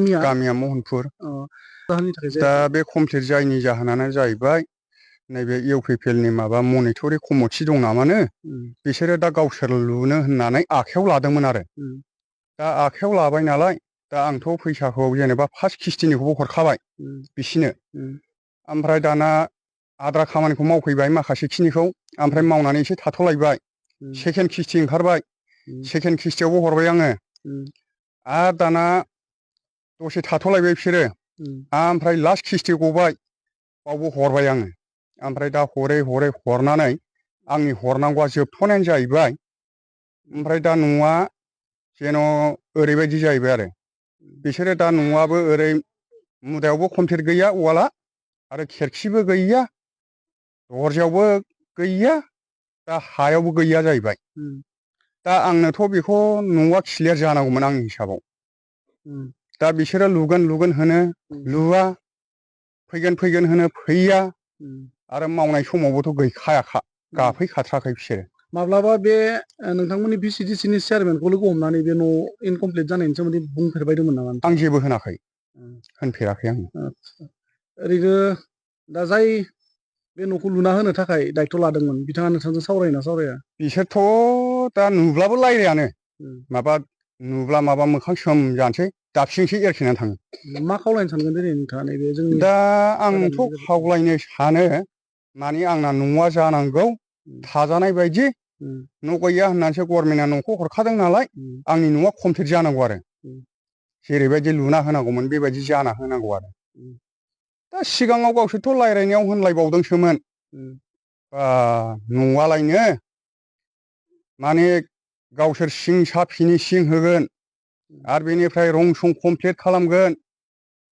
गामिया महनपुर दा बे कमप्लिट जायैनि जाहोनानो जाहैबाय नैबे इउपिपिएलनि माबा मनिटरि कमिटि दं नामानो बिसोरो दा गावसोर लुनो होननानै आखायाव लादोंमोन आरो दा आखायाव लाबाय नालाय दा आंथ' फैसाखौ जेनेबा फार्स्ट किस्तिनिखौबो हरखाबाय बिसिनो ओमफ्राय दाना आद्रा खामानिखौ मावफैबाय माखासे खिनिखौ ओमफ्राय मावनानै एसे थाथ'लायबाय सेकेन्ड किस्ति ओंखारबाय सेकेन्ड किस्तियावबो हरबाय आङो आरो दाना दसे थाथ'लायबाय बिसोरो ओमफ्राय लास्ट किस्ति गबाय बावबो हरबाय आङो ओमफ्राय दा हरै हरै हरनानै आंनि हरनांगौआ जोबथ'नायानो जाहैबाय ओमफ्राय दा न'आ जेन' ओरैबायदि जाहैबाय आरो बिसोरो दा न'आबो ओरै मुदायावबो कमप्लिट गैया वाला आरो खेरखिबो गैया दरजायावबो गैया दा हायावबो गैया जाहैबाय दा आंनोथ' बेखौ न'आ क्लियार जानांगौमोन आंनि हिसाबाव दा बिसोरो लुगोन लुगोन होनो लुवा फैगोन होनो फैया आरो मावनाय समावबोथ' गैखायाखा गाफैखाथ्राखै बिसोरो माब्लाबा बे नोंथांमोननि VCDCनि चेयारमेनखौ लोगो हमनानै बे न' इनकमप्लिट जानायनि सोमोन्दै बुंफेरबायदोंमोन नामा आं जेबो होनाखै होनफेराखै आं ओरैनो दा जाय बे न'खौ लुना होनो थाखाय दायथ' लादोंमोन बिथाङा नोंथांजों सावरायना सावराया बिसोरथ' दा नुब्लाबो रायलायानो माबा नुब्ला माबा मोखां सोम जानोसै दाबसिंसो एरखेनानै थाङो मा खावलायनो सानगोन दिनै नोंथाङा नैबे जोंनि दा आंथ' खावलायनो सानो माने आंना न'आ जानांगौ थाजानाय बायदि न' गैया होननानैसो गभर्नमेन्टआ न'खौ हरखादों नालाय आंनि न'आ कमप्लिट जानांगौ आरो जेरैबायदि लुना होनांगौमोन बेबायदि जाना होनांगौ आरो दा सिगाङाव गावसोरथ' रायज्लायनायाव होनलायबावदोंसोमोन न'आलायनो माने गावसोर सिं सा फिनिसिं होगोन आरो बेनिफ्राय रं सं कमप्लिट खालामगोन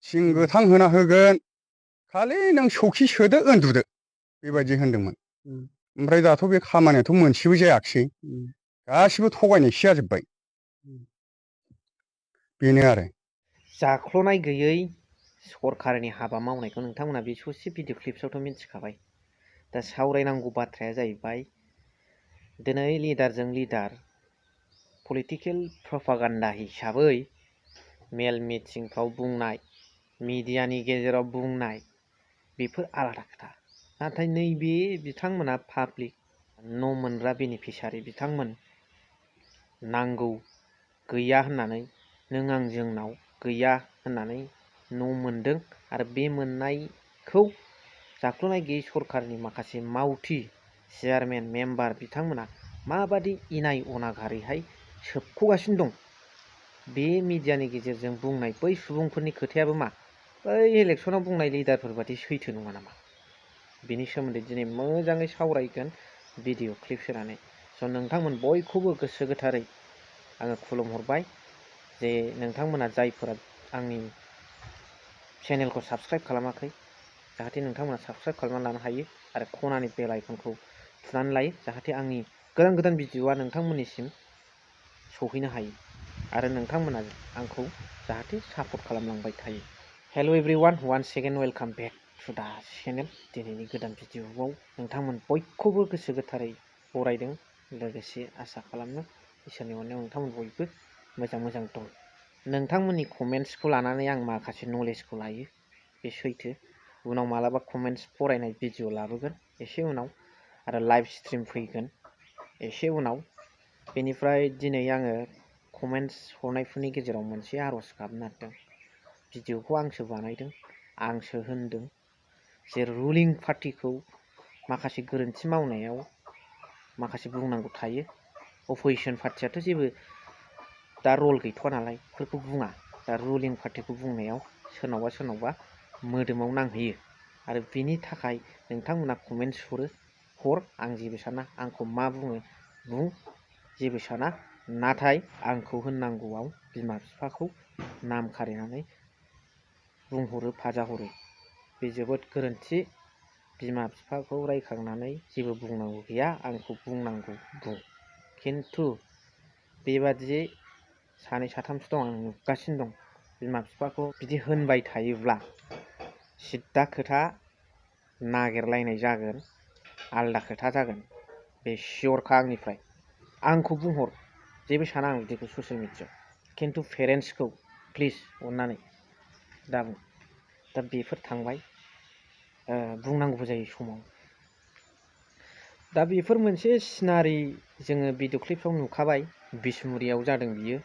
थिं गोथां होना होगोन खालि नों सौखि सोदो उन्दुदो बेबायदि होनदोंमोन ओमफ्राय दाथ' बे खामानियाथ' मोनसेबो जायाखिसै गासिबो थगायनायसो जाजोब्बाय बेनो आरो जाख्ल'नाय गैयै सरकारनि हाबा मावनायखौ नोंथांमोना बे ससे भिडिअ क्लिप्सआवथ' मिथिखाबाय दा सावरायनांगौ बाथ्राया जाहैबाय दिनै लिडारजों लिडार पलिटिकेल प्रपागान्डा हिसाबै मेल मिटिंफ्राव बुंनाय मिडियानि गेजेराव बुंनाय बेफोर आलादा खोथा नाथाय नैबे बिथांमोना पाब्लिक न' मोनग्रा बेनिफिसारि बिथांमोन नांगौ गैया होननानै नों आं जोंनाव गैया होननानै न' मोनदों आरो बे मोननायखौ जाख्ल'नाय गैयै सरकारनि माखासे मावथि चेयारमेन मेम्बार बिथांमोना माबादि इनाय अनागारैहाय सोबख'गासिनो दं बे मिडियानि गेजेरजों बुंनाय बै सुबुंफोरनि खोथायाबो मा बै इलेक्सनाव बुंनाय लिडारफोर बादि सैथो नङा नामा बिनि सोमोन्दै दिनै मोजाङै सावरायगोन भिडिअ क्लिप होनानै स' नोंथांमोन बयखौबो गोसो गोथारै आङो खुलुमहरबाय जे नोंथांमोना जायफोरा आंनि चेनेलखौ साबस्क्राइब खालामाखै जाहाथे नोंथांमोना साबस्क्राइब खालामनानै लानो हायो आरो खनानि बेल आइकनखौ थुनानै लायो जाहाथे आंनि गोदान गोदान भिडिअआ नोंथांमोननिसिम सौहैनो हायो आरो नोंथांमोना आंखौ जाहाथे सापर्ट खालामलांबाय थायो hello' everyone one second welcome back to the channel दिनैनि गोदान भिडिअआव नोंथांमोन बयखौबो गोसो गोथारै बरायदों लोगोसे आसा खालामो इसोरनि अननायाव नोंथांमोन बयबो मोजां मोजां दं नोंथांमोननि कमेन्ट्सखौ लानानै आं माखासे नलेजखौ लायो बे सैथो उनाव मालाबा कमेन्ट्स फरायनाय भिडिअ लाबोगोन एसे उनाव आरो लाइभ स्ट्रिम फैगोन एसे उनाव बेनिफ्राय दिनै आङो कमेन्ट्स हरनायफोरनि गेजेराव मोनसे आर'ज गाबनो नागिरदों भिडिअखौ आंसो बानायदों आंसो होनदों जे रुलिं पार्टिखौ माखासे गोरोन्थि मावनायाव माखासे बुंनांगौ थायो अपोजिसन पार्टियाथ' जेबो दा रल गैथ'वा नालाय बेफोरखौ बुङा दा रुलिं पार्टिखौ बुंनायाव सोरनावबा मोदोमाव नांहैयो आरो बिनि थाखाय नोंथांमोना कमेन्ट्स हर आं जेबो साना आंखौ मा बुङो बुं जेबो साना नाथाय आंखौ होननांगौआव बिमा बिफाखौ नाम खारिनानै बुंहरो फाजाहरो बे जोबोद गोरोन्थि बिमा बिफाखौ रायखांनानै जेबो बुंनांगौ गैया आंखौ बुंनांगौ बुं खिन्थु बेबादि सानै साथामसो दं आं नुगासिनो दं बिमा बिफाखौ बिदि होनबाय थायोब्ला सिद्दा खोथा नागिरलायनाय जागोन आलदा खोथा जागोन बे सियरखा आंनिफ्राय आंखौ बुंहर जेबो साना आं बिदिखौ ससियेल मिडियायाव खिन्थु पेरेन्ट्सखौ प्लिज अननानै दाबुं दा बेफोर थांबाय बुंनांगौ जायो समाव दा बेफोर मोनसे सिनारि जोङो भिडिअ क्लिपफ्राव नुखाबाय बिसमुरियाव जादों बियो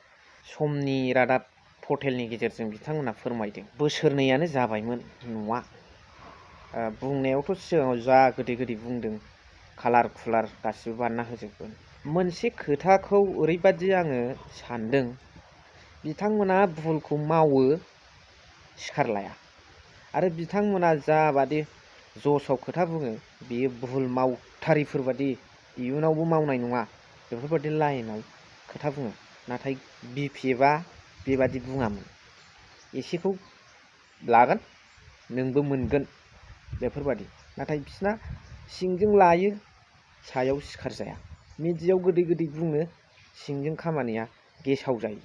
समनि रादाब पर्टेलनि गेजेरजों बिथांमोना फोरमायदों बोसोरनैयानो जाबायमोन न'आ बुंनायावथ' सिगाङाव जा गोदै गोदै बुंदों कालार कुलार गासिबो बानायना होजोबगोन मोनसे खोथाखौ ओरैबादि आङो सानदों बिथांमोना भुलखौ मावो सिखार लाया आरो बिथांमोना जाबादि जसाव खोथा बुङो बियो भुल मावथारिफोरबादि इयुनावबो मावनाय नङा बेफोरबादि लाइनाव खोथा बुङो नाथाय BPFआ बेबादि बुङामोन एसेखौ लागोन नोंबो मोनगोन बेफोरबादि नाथाय बिसिना सिंजों लायो सायाव सिखार जाया मिडियायाव गोदै गोदै बुङो सिंजों खामानिया गेसाव जायो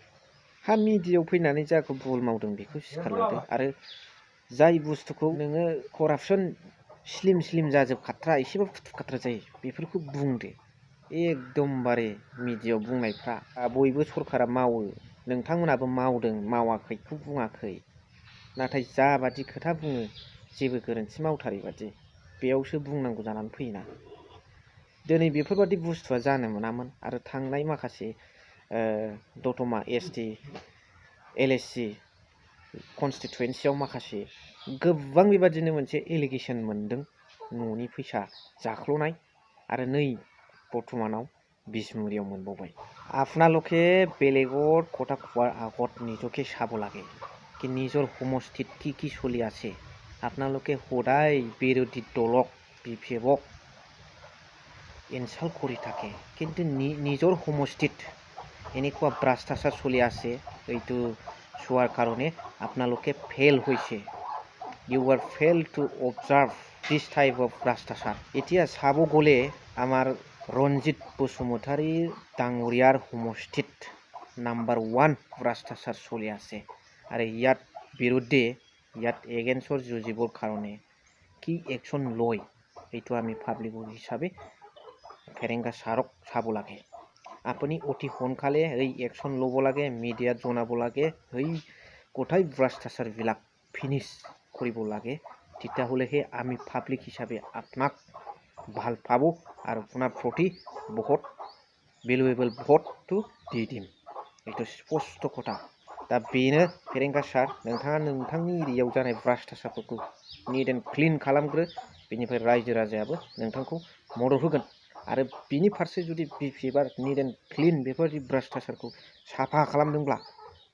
हा मिडियायाव फैनानै जाखौ भुल मावदों बेखौ सिखार लादो आरो जाय बुस्थुखौ नोङो करापसन स्लिम स्लिम जाजोबखाथ्रा एसेबाबो खुथुखाथ्रा जायो बेफोरखौ बुंदो एकदमबारे मिडियायाव बुंनायफ्रा बयबो सरकारा मावो नोंथांमोनाबो मावदों मावाखैखौ बुङाखै नाथाय जाबादि खोथा बुङो जेबो गोरोन्थि मावथारै बादि बेयावसो बुंनांगौ जानानै फैयोना दिनै बेफोरबादि बुस्थुआ जानो मोनामोन आरो थांनाय माखासे दतमा ST LSC कनस्टिटुवेन्सियाव माखासे गोबां बेबादिनो मोनसे एलिगेसन मोनदों न'नि फैसा जाख्ल'नाय आरो नै बर्तमानाव बिसमुरियाव मोनबावबाय आपनालोके बेलेगত কথা কোৱাৰ আগত নিজকে চাব লাগে কি নিজৰ সমষ্টিত কি চলি আছে আপোনালোকে সদায় বিৰোধী দলক BPFক ইনচাল্ট কৰি থাকে কিন্তু নিজৰ সমষ্টিত এনেকুৱা ভ্ৰষ্টাচাৰ চলি আছে এইটো চোৱাৰ কাৰণে আপোনালোকে ফেইল হৈছে you are fail to observe this type of ভ্ৰষ্টাচাৰ এতিয়া চাব গ'লে আমাৰ रन्जित बसुमतारी डांगरियार समष्टित नाम्बार 1 भ्रष्टाचार चलि আছে आरो ইয়াত বিৰুদ্ধে ইয়াত এগেইনষ্টৰ যুঁজিবৰ কাৰণে কি একশ্যন লয় এইটো আমি পাব্লিক হিচাপে ফেৰেংগা ছাৰক চাব লাগে আপুনি অতি সোনকালে এই একশ্যন ল'ব লাগে মিডিয়াত জনাব লাগে এই গোটাই ভ্ৰষ্টাচাৰবিলাক ফিনিছ কৰিব লাগে তেতিয়াহ'লেহে আমি পাব্লিক হিচাপে আপোনাক ভাল পাব আৰু আপোনাৰ প্ৰতি বহুত ভেলুৱেবল ভোটটো দি দিম এইটো স্পষ্ট কথা दा बेनो फेरेंगा सार नोंथाङा नोंथांनि एरियायाव जानाय भ्रष्टाचारफोरखौ निट एन्ड क्लिन खालामग्रो बेनिफ्राय रायजो राजायाबो नोंथांखौ मदद होगोन आरो बिनि फारसे जुदि BPFआ निट एन्ड क्लिन बेफोरबायदि भ्रष्टाचारखौ साफा खालामदोंब्ला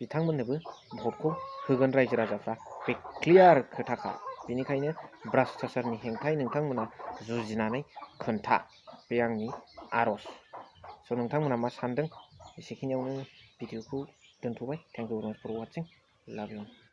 बिथांमोननोबो भटखौ होगोन रायजो राजाफ्रा बे क्लियार खोथाखा बेनिखायनो भ्रष्टाचारनि हेंथायै नोंथांमोना जुजिनानै खोन्था बे आंनि आर'ज स' नोंथांमोना मा सानदों एसेखिनियावनो भिडिअखौ दोनथ'बाय थेंक इउ फर वाचिं लाभ इउ